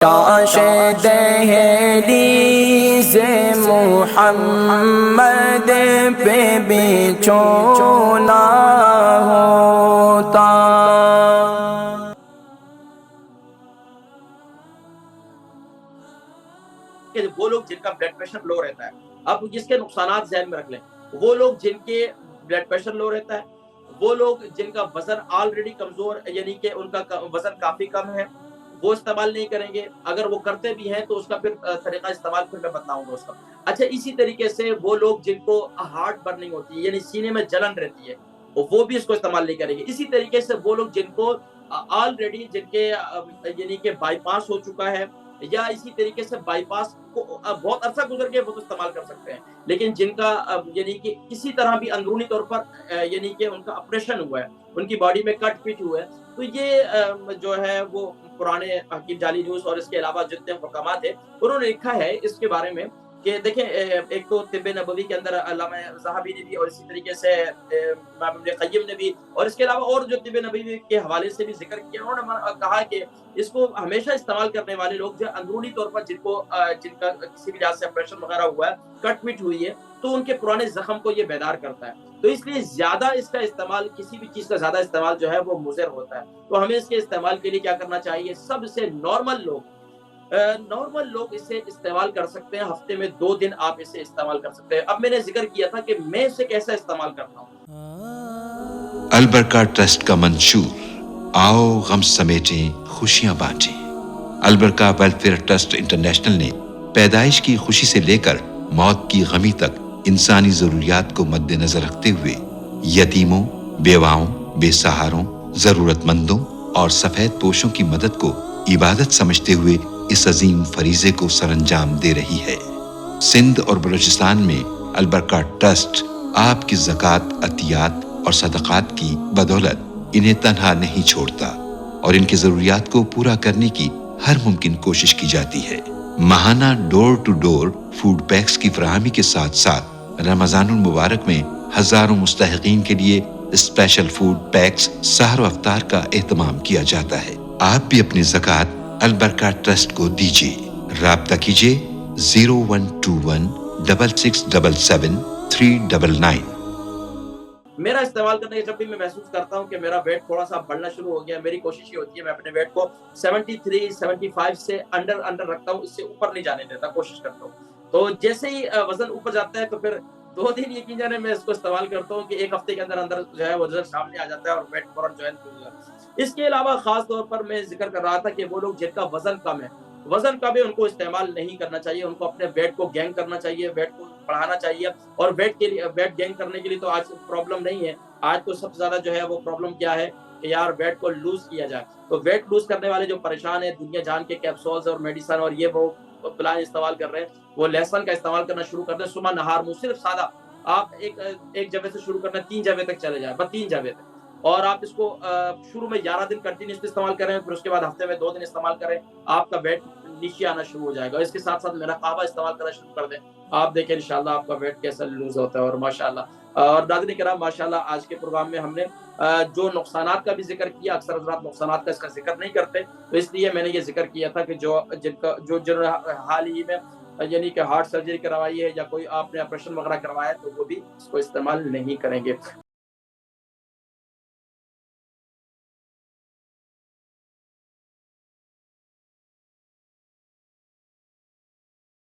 کاش دہلیز محمد پہ بچھونا ہوتا۔ کہ وہ لوگ جن کا بلڈ پریشر لو رہتا ہے، اب جس کے نقصانات ذہن میں رکھ لیں، وہ لوگ جن کے بلڈ پریشر لو رہتا ہے، وہ لوگ جن کا وزن آلریڈی کمزور، یعنی کہ ان کا وزن کافی کم ہے، وہ استعمال نہیں کریں گے۔ اگر وہ کرتے بھی ہیں تو اس کا پھر طریقہ استعمال پھر میں بتاؤں گا اس کا۔ اچھا، اسی طریقے سے وہ لوگ جن کو ہارٹ برننگ ہوتی ہے، یعنی سینے میں جلن رہتی ہے، وہ بھی اس کو استعمال نہیں کریں گے۔ اسی طریقے سے وہ لوگ جن کو آلریڈی جن کے یعنی کہ بائی پاس ہو چکا ہے، یا اسی طریقے سے بائی پاس کو بہت عرصہ گزر گیا، وہ تو استعمال کر سکتے ہیں۔ لیکن جن کا یعنی کہ کسی طرح بھی اندرونی طور پر یعنی کہ ان کا آپریشن ہوا ہے، ان کی باڈی میں کٹ پٹ ہوا ہے، تو یہ جو ہے وہ پرانے حکیم جعلی نیوز اور اس کے علاوہ جتنے حکامات ہیں انہوں نے لکھا ہے اس کے بارے میں کہ دیکھیں، ایک تو طب نبوی کے اندر علامہ ذہبی نے بھی، اور اسی طریقے سے امام ابن قیم نے بھی، اور اس کے علاوہ اور جو طب نبوی کے حوالے سے بھی ذکر کیا، انہوں نے کہا کہ اس کو ہمیشہ استعمال کرنے والے لوگ جو اندرونی طور پر جن کا کسی بھی لحاظ سے آپریشن وغیرہ ہوا ہے، کٹ پٹ ہوئی ہے، تو ان کے پرانے زخم کو یہ بیدار کرتا ہے۔ تو اس لیے زیادہ اس کا استعمال، کسی بھی چیز کا زیادہ استعمال جو ہے وہ مضر ہوتا ہے۔ تو ہمیں اس کے استعمال کے لیے کیا کرنا چاہیے؟ سب سے نارمل لوگ اسے استعمال کر سکتے ہیں، ہفتے میں 2 دن آپ اسے استعمال کر سکتے ہیں۔ اب میں نے ذکر کیا تھا کہ میں اسے کیسا استعمال کرتا ہوں۔ البرکہ ٹرسٹ کا منشور، آؤ غم سمیٹیں خوشیاں بانٹیں۔ البرکہ ویلفیئر ٹرسٹ انٹرنیشنل نے پیدائش کی خوشی سے لے کر موت کی غمی تک انسانی ضروریات کو مد نظر رکھتے ہوئے یتیموں، بیواؤں، بے سہاروں، ضرورت مندوں اور سفید پوشوں کی مدد کو عبادت سمجھتے ہوئے اس عظیم فریضے کو سر انجام دے رہی ہے۔ سندھ اور بلوچستان میں البرکہ ٹرسٹ آپ کی زکوٰۃ، عطیات اور صدقات کی بدولت انہیں تنہا نہیں چھوڑتا، اور ان کی ضروریات کو پورا کرنے کی ہر ممکن کوشش کی جاتی ہے۔ ماہانہ ڈور ٹو ڈور فوڈ پیکس کی فراہمی کے ساتھ ساتھ رمضان المبارک میں ہزاروں مستحقین کے لیے اسپیشل فوڈ پیکس سحر و افطار کا اہتمام کیا جاتا ہے۔ آپ بھی اپنی زکوٰۃ البرکہ ٹرسٹ کو دیجیے۔ رابطہ کیجیے 01216677 میرا استعمال کرنے کے جب بھی میں محسوس کرتا ہوں کہ میرا ویٹ تھوڑا سا بڑھنا شروع ہو گیا، میری کوشش یہ ہوتی ہے میں اپنے ویٹ کو 73 75 سے انڈر رکھتا ہوں، اس سے اوپر نہیں جانے دیتا، کوشش کرتا ہوں۔ تو جیسے ہی وزن اوپر جاتا ہے تو پھر 2 دن یقین جانے میں اس کو استعمال کرتا ہوں کہ ایک ہفتے کے اندر جو ہے وزن سامنے آ جاتا ہے اور ویٹ فوراً جو ہے۔ اس کے علاوہ خاص طور پر میں ذکر کر رہا تھا کہ وہ لوگ جن کا وزن کم ہے، ان کو استعمال نہیں کرنا چاہیے، ان کو اپنے ویٹ کو گین کرنا چاہیے، ویٹ کو بڑھانا چاہیے۔ اور ویٹ گین کرنے کے لیے تو آج پرابلم نہیں ہے، آج تو سب سے زیادہ جو ہے وہ پرابلم کیا ہے کہ یار ویٹ کو لوز کیا جائے۔ تو ویٹ لوز کرنے والے جو پریشان ہیں، دنیا جان کے کیپسولز اور میڈیسن اور یہ وہ پلان استعمال کر رہے ہیں، وہ لہسن کا استعمال کرنا شروع کر دیں صبح نہار منہ، صرف سادہ آپ ایک جگہ سے شروع کرنا، 3 جگہ تک چلے جائیں، بس 3 جگہ تک، اور آپ اس کو شروع میں 11 دن کنٹینیوسلی استعمال کریں، پھر اس کے بعد ہفتے میں 2 دن استعمال کریں، آپ کا ویٹ نیچے آنا شروع ہو جائے گا۔ اس کے ساتھ ساتھ میرا قہوہ استعمال کرنا شروع کر دیں، آپ دیکھیں انشاءاللہ آپ کا ویٹ کیسا لوز ہوتا ہے۔ اور ماشاءاللہ، اور ناظرین کرام، ماشاءاللہ آج کے پروگرام میں ہم نے جو نقصانات کا بھی ذکر کیا، اکثر حضرات نقصانات کا اس کا ذکر نہیں کرتے، تو اس لیے میں نے یہ ذکر کیا تھا کہ جنہوں نے حال ہی میں یعنی کہ ہارٹ سرجری کروائی ہے یا کوئی آپ نے آپریشن وغیرہ کروایا ہے، تو وہ بھی اس کو استعمال نہیں کریں گے۔